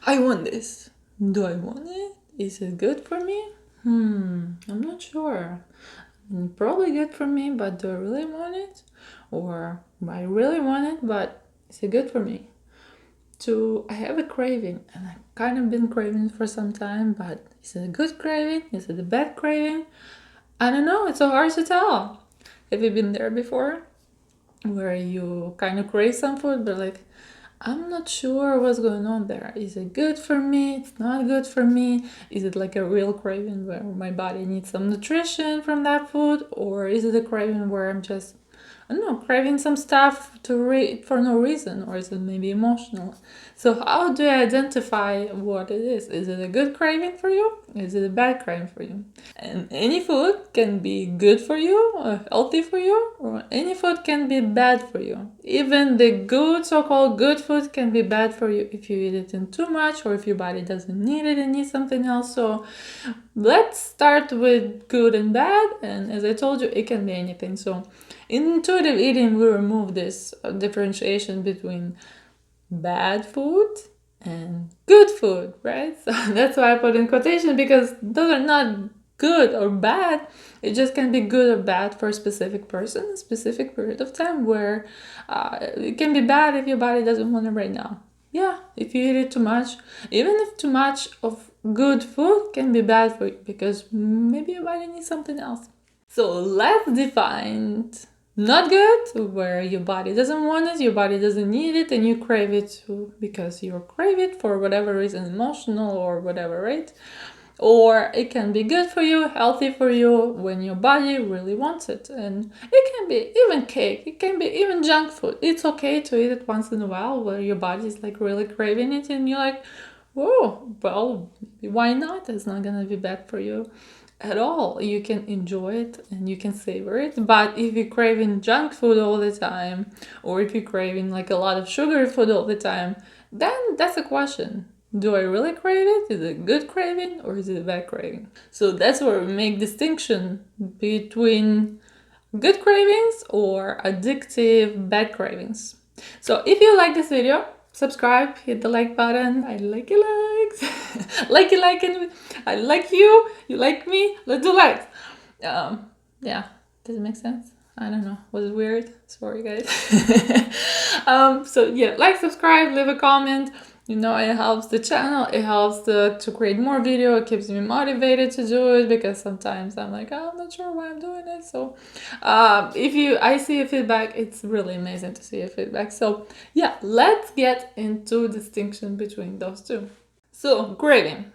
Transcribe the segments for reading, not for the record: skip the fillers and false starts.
I want this. Do I want it? Is it good for me? I'm not sure. Probably good for me, but do I really want it? Or I really want it, but is it good for me? I have a craving, and I've kind of been craving for some time, but is it a good craving? Is it a bad craving? I don't know, it's so hard to tell. Have you been there before? Where you kind of crave some food, but like, I'm not sure what's going on there. Is it good for me? It's not good for me. Is it like a real craving where my body needs some nutrition from that food? Or is it a craving where I'm just, I don't know, craving some stuff for no reason? Or is it maybe emotional? So how do I identify what it is? Is it a good craving for you? Is it a bad craving for you? And any food can be good for you, or healthy for you, or any food can be bad for you. Even the good, so-called good food can be bad for you if you eat it in too much, or if your body doesn't need it and needs something else. So let's start with good and bad, and as I told you, it can be anything. So in intuitive eating, we remove this differentiation between bad food and good food, right? So that's why I put in quotation, because those are not good or bad. It just can be good or bad for a specific person, a specific period of time, where it can be bad if your body doesn't want it right now. Yeah, if you eat it too much, even if too much of good food can be bad for you, because maybe your body needs something else. So let's define not good, where your body doesn't want it, your body doesn't need it, and you crave it because you crave it for whatever reason, emotional or whatever, right? Or it can be good for you, healthy for you, when your body really wants it. And it can be even cake, it can be even junk food. It's okay to eat it once in a while where your body is like really craving it and you're like, whoa, well, why not? It's not gonna be bad for you at all. You can enjoy it and you can savor it. But if you're craving junk food all the time, or if you're craving like a lot of sugary food all the time, then that's a question. Do I really crave it? Is it a good craving or is it a bad craving? So that's where we make distinction between good cravings or addictive bad cravings. So if you like this video, subscribe, hit the like button. I like your likes. and I like you. You like me. Let's do likes. Yeah, does it make sense? I don't know. Was it weird? Sorry, guys. So yeah, like, subscribe, leave a comment. You know, it helps the channel. It helps to create more video. It keeps me motivated to do it, because sometimes I'm like, oh, I'm not sure why I'm doing it. So I see your feedback, it's really amazing to see your feedback. So yeah, let's get into distinction between those two. So craving.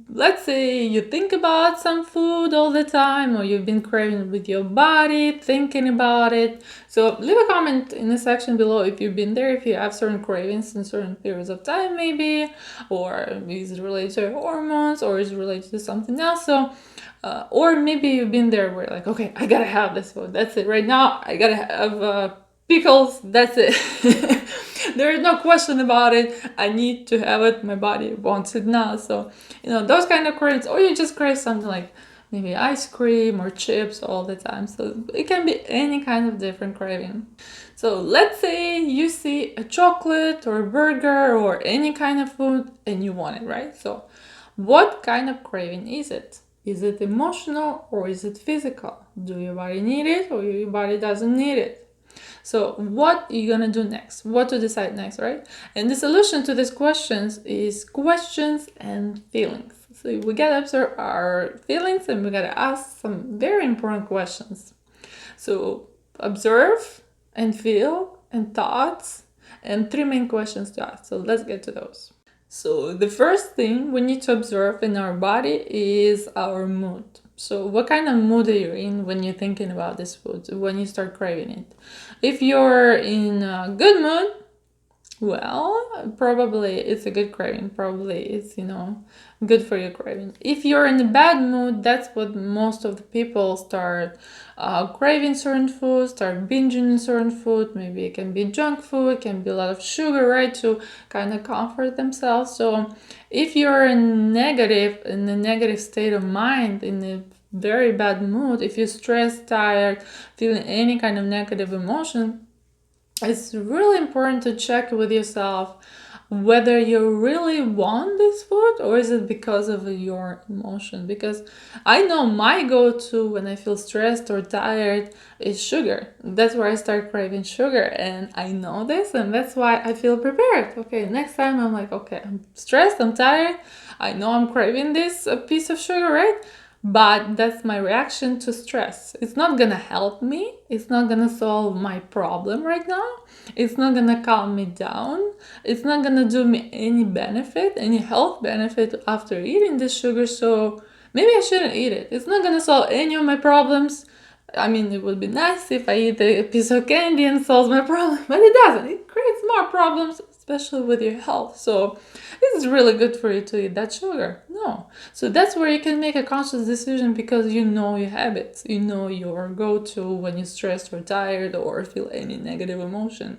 Let's say you think about some food all the time, or you've been craving with your body, thinking about it. So leave a comment in the section below if you've been there, if you have certain cravings in certain periods of time maybe, or is it related to hormones, or is it related to something else. So or maybe you've been there where like, okay, I gotta have this food, that's it, right now I gotta have pickles, that's it. There is no question about it, I need to have it, my body wants it now. So those kind of cravings, or you just crave something like maybe ice cream or chips all the time. So it can be any kind of different craving. So let's say you see a chocolate or a burger or any kind of food and you want it, right? So what kind of craving is it? Is it emotional or is it physical? Do your body need it or your body doesn't need it? So what are you gonna do next? What to decide next, right? And the solution to these questions is questions and feelings. So we gotta observe our feelings and we gotta ask some very important questions. So observe and feel and thoughts, and three main questions to ask. So let's get to those. So the first thing we need to observe in our body is our mood. So what kind of mood are you in when you're thinking about this food, when you start craving it? If you're in a good mood, well, probably it's a good craving. Probably it's, good for your craving. If you're in a bad mood, that's what most of the people start craving certain food, start binging certain food. Maybe it can be junk food, it can be a lot of sugar, right? To kind of comfort themselves. So if you're in a negative state of mind, in a very bad mood, if you're stressed, tired, feeling any kind of negative emotion, it's really important to check with yourself. whether you really want this food or is it because of your emotion. Because I know my go-to when I feel stressed or tired is sugar. That's where I start craving sugar, and I know this, and that's why I feel prepared. Okay, next time I'm like, okay, I'm stressed, I'm tired, I know I'm craving this piece of sugar, right? But that's my reaction to stress. It's not gonna help me. It's not gonna solve my problem right now. It's not gonna calm me down. It's not gonna do me any benefit, any health benefit after eating this sugar. So maybe I shouldn't eat it. It's not gonna solve any of my problems. I mean, it would be nice if I eat a piece of candy and solves my problem, but it doesn't. It creates more problems, especially with your health. So is it really good for you to eat that sugar? No. So that's where you can make a conscious decision, because you know your habits. You know your go-to when you're stressed or tired or feel any negative emotion.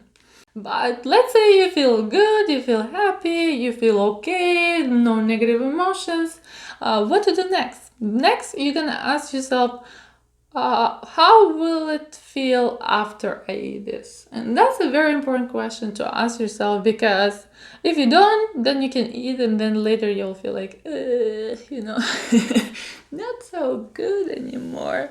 But let's say you feel good, you feel happy, you feel okay, no negative emotions. What to do next? Next, you're gonna ask yourself, how will it feel after I eat this? And that's a very important question to ask yourself, because if you don't, then you can eat and then later you'll feel like, not so good anymore.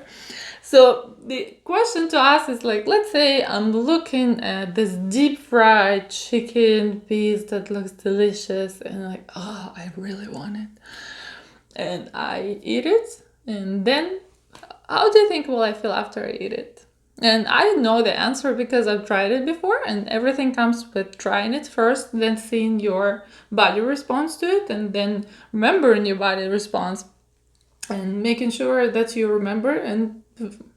So the question to ask is like, let's say I'm looking at this deep fried chicken piece that looks delicious and like, oh, I really want it. And I eat it, and then how do you think will I feel after I eat it? And I know the answer because I've tried it before, and everything comes with trying it first, then seeing your body response to it, and then remembering your body response and making sure that you remember and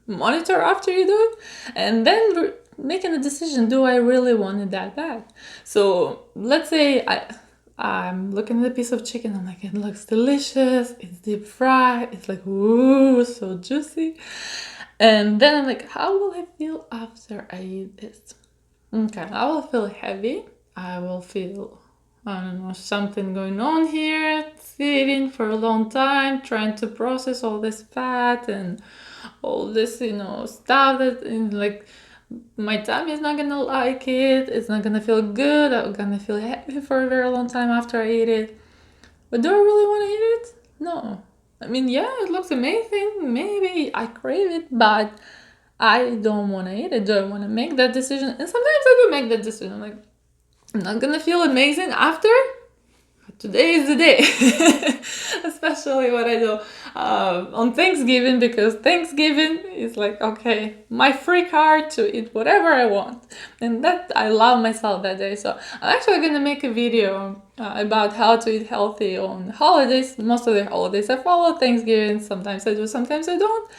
monitor after you do it, and then making a decision, do I really want it that bad? So let's say I'm looking at a piece of chicken, I'm like, it looks delicious, it's deep fried, it's like, ooh, so juicy. And then I'm like, how will I feel after I eat this? Okay, I will feel heavy. I will feel, I don't know, something going on here, sitting for a long time, trying to process all this fat and all this, stuff that, like, my tummy is not gonna like it, it's not gonna feel good, I'm gonna feel heavy for a very long time after I eat it. But do I really want to eat it? No. I mean, yeah, it looks amazing, maybe I crave it, but I don't want to eat it. Do I want to make that decision? And sometimes I do make that decision. I'm like, I'm not gonna feel amazing after, today is the day. Especially what I do on Thanksgiving, because Thanksgiving is like, okay, my free card to eat whatever I want, and that I love myself that day. So I'm actually gonna make a video about how to eat healthy on holidays. Most of the holidays I follow. Thanksgiving sometimes I do, sometimes I don't.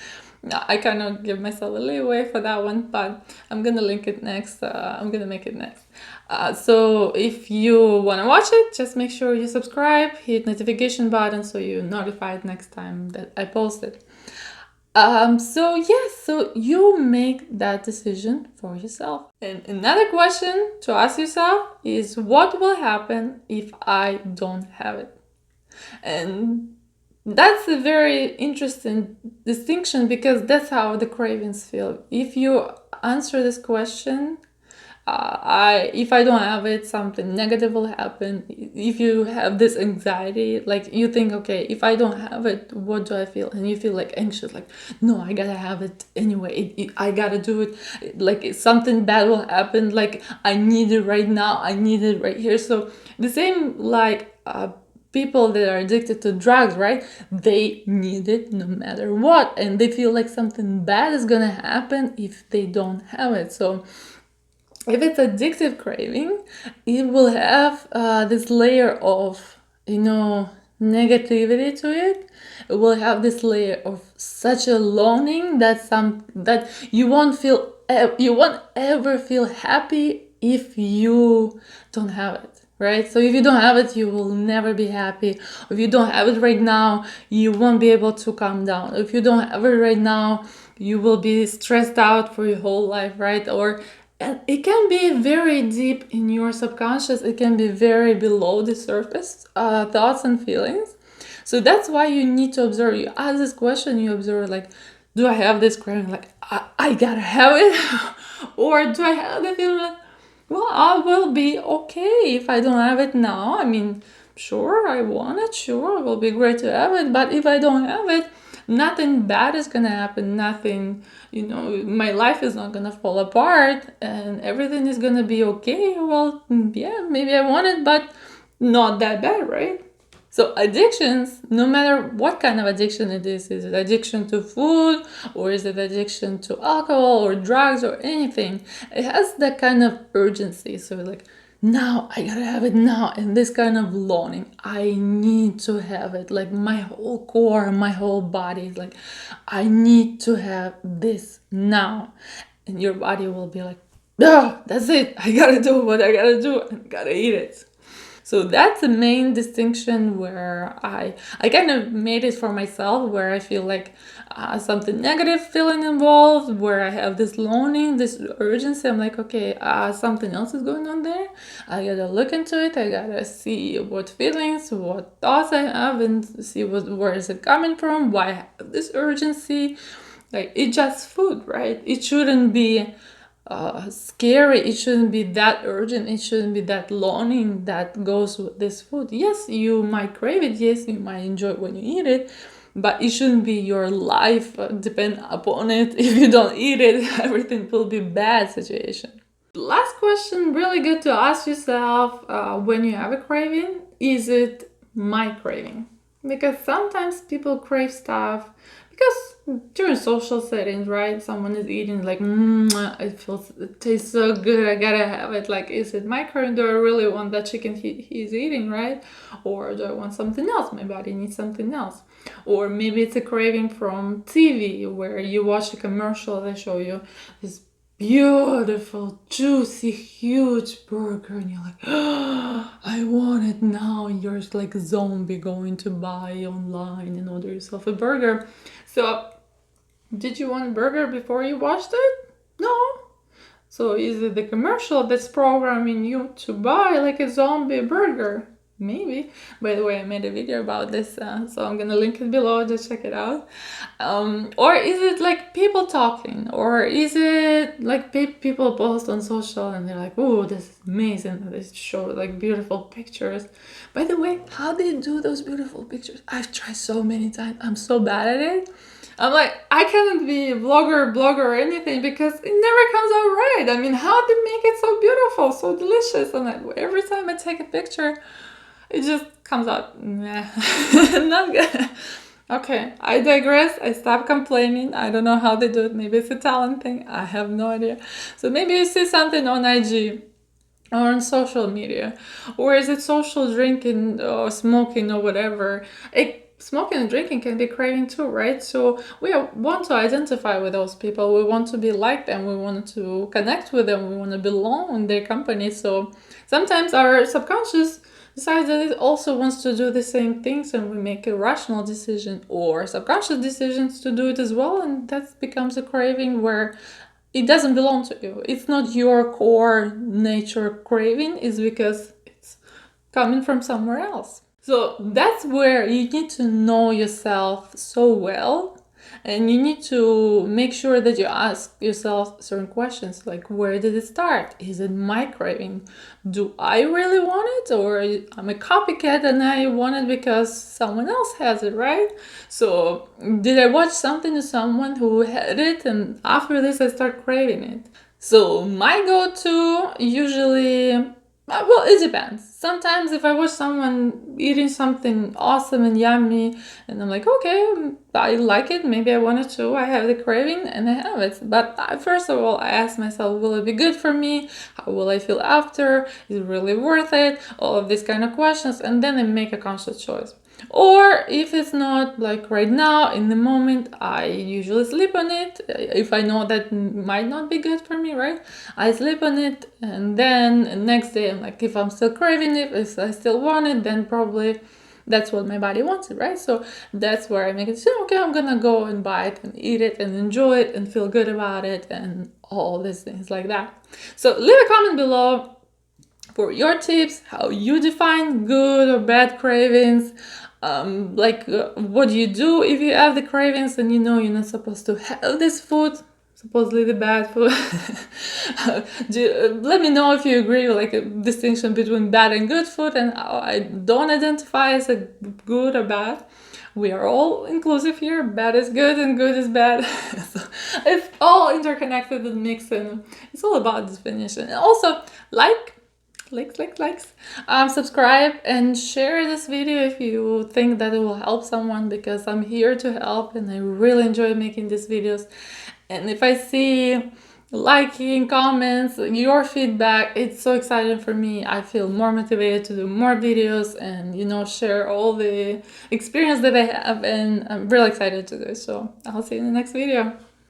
I cannot give myself a leeway for that one, but I'm gonna link it next. I'm gonna make it next. So if you want to watch it, just make sure you subscribe, hit notification button so you're notified next time that I post it. So you make that decision for yourself. And another question to ask yourself is, what will happen if I don't have it? And that's a very interesting distinction, because that's how the cravings feel. If you answer this question, if I don't have it, something negative will happen. If you have this anxiety, like you think, okay, if I don't have it, what do I feel? And you feel like anxious, like, no, I gotta have it anyway. I gotta do it. Like something bad will happen. Like I need it right now. I need it right here. So the same like people that are addicted to drugs, right? They need it no matter what. And they feel like something bad is gonna happen if they don't have it. So if it's addictive craving, it will have this layer of, negativity to it. It will have this layer of such a longing that you won't ever feel happy if you don't have it, right? So if you don't have it, you will never be happy. If you don't have it right now, you won't be able to calm down. If you don't have it right now, you will be stressed out for your whole life, right? And it can be very deep in your subconscious. It can be very below the surface thoughts and feelings. So that's why you need to observe. You ask this question, you observe, like, do I have this craving? Like, I gotta have it? Or do I have the feeling like, well, I will be okay if I don't have it now. I mean, sure, I want it, sure, it will be great to have it, but if I don't have it, nothing bad is gonna happen, nothing, my life is not gonna fall apart and everything is gonna be okay. Well, yeah, maybe I want it, but not that bad, right? So addictions, no matter what kind of addiction it is it addiction to food or is it addiction to alcohol or drugs or anything, it has that kind of urgency. So like, now I gotta have it now, and this kind of longing, I need to have it. Like my whole core, my whole body is like, I need to have this now. And your body will be like, no, that's it. I gotta do what I gotta do and gotta eat it. So that's the main distinction where I kind of made it for myself, where I feel like something negative feeling involved, where I have this longing, this urgency. I'm like, okay, something else is going on there. I gotta look into it. I gotta see what feelings, what thoughts I have, and see where is it coming from. Why I have this urgency? Like, it's just food, right? It shouldn't be scary. It shouldn't be that urgent. It shouldn't be that longing that goes with this food. Yes, you might crave it. Yes, you might enjoy it when you eat it, but it shouldn't be your life depend upon it. If you don't eat it, everything will be bad situation. Last question, really good to ask yourself when you have a craving: is it my craving? Because sometimes people crave stuff because during social settings, right? Someone is eating like, it tastes so good, I gotta have it. Like, is it my craving? Do I really want that chicken he's eating, right? Or do I want something else? My body needs something else. Or maybe it's a craving from TV where you watch a commercial, they show you this beautiful, juicy, huge burger, and you're like, oh, I want it now. And you're like a zombie going to buy online and order yourself a burger. So, did you want a burger before you watched it? No. So, is it the commercial that's programming you to buy like a zombie burger? Maybe. By the way, I made a video about this, so I'm gonna link it below, just check it out. Or is it like people talking? Or is it like people post on social and they're like, oh, this is amazing. They show like beautiful pictures. By the way, how they do those beautiful pictures? I've tried so many times. I'm so bad at it. I'm like, I can't be a blogger or anything because it never comes out right. I mean, how they make it so beautiful, so delicious? And like, every time I take a picture, it just comes out, nah, not good. Okay, I digress. I stop complaining. I don't know how they do it. Maybe it's a talent thing. I have no idea. So maybe you see something on IG or on social media, or is it social drinking or smoking or whatever? Smoking and drinking can be craving too, right? So we want to identify with those people. We want to be like them. We want to connect with them. We want to belong in their company. So sometimes our subconscious decides that it also wants to do the same things, and we make a rational decision or subconscious decisions to do it as well, and that becomes a craving where it doesn't belong to you. It's not your core nature craving, it's because it's coming from somewhere else. So that's where you need to know yourself so well, and you need to make sure that you ask yourself certain questions like, where did it start? Is it my craving? Do I really want it? Or I'm a copycat and I want it because someone else has it, right? So did I watch something to someone who had it and after this I start craving it? So my go-to usually, well, it depends. Sometimes if I watch someone eating something awesome and yummy, and I'm like, okay, I like it, maybe I want it too, I have the craving, and I have it. But first of all, I ask myself, will it be good for me? How will I feel after? Is it really worth it? All of these kind of questions, and then I make a conscious choice. Or if it's not like right now, in the moment, I usually sleep on it. If I know that might not be good for me, right? I sleep on it, and then next day I'm like, if I'm still craving it, if I still want it, then probably that's what my body wants it, right? So that's where I make it say, okay, I'm gonna go and buy it and eat it and enjoy it and feel good about it and all these things like that. So leave a comment below for your tips, how you define good or bad cravings. What do you do if you have the cravings and you know you're not supposed to have this food? supposedly the bad food. Let me know if you agree with like a distinction between bad and good food, and I don't identify as a good or bad. We are all inclusive here. Bad is good and good is bad. So it's all interconnected and mixed, and it's all about definition. And also, likes. Subscribe and share this video if you think that it will help someone, because I'm here to help and I really enjoy making these videos. And if I see liking, comments, your feedback, it's so exciting for me. I feel more motivated to do more videos and, you know, share all the experience that I have, and I'm really excited to do. So I'll see you in the next video.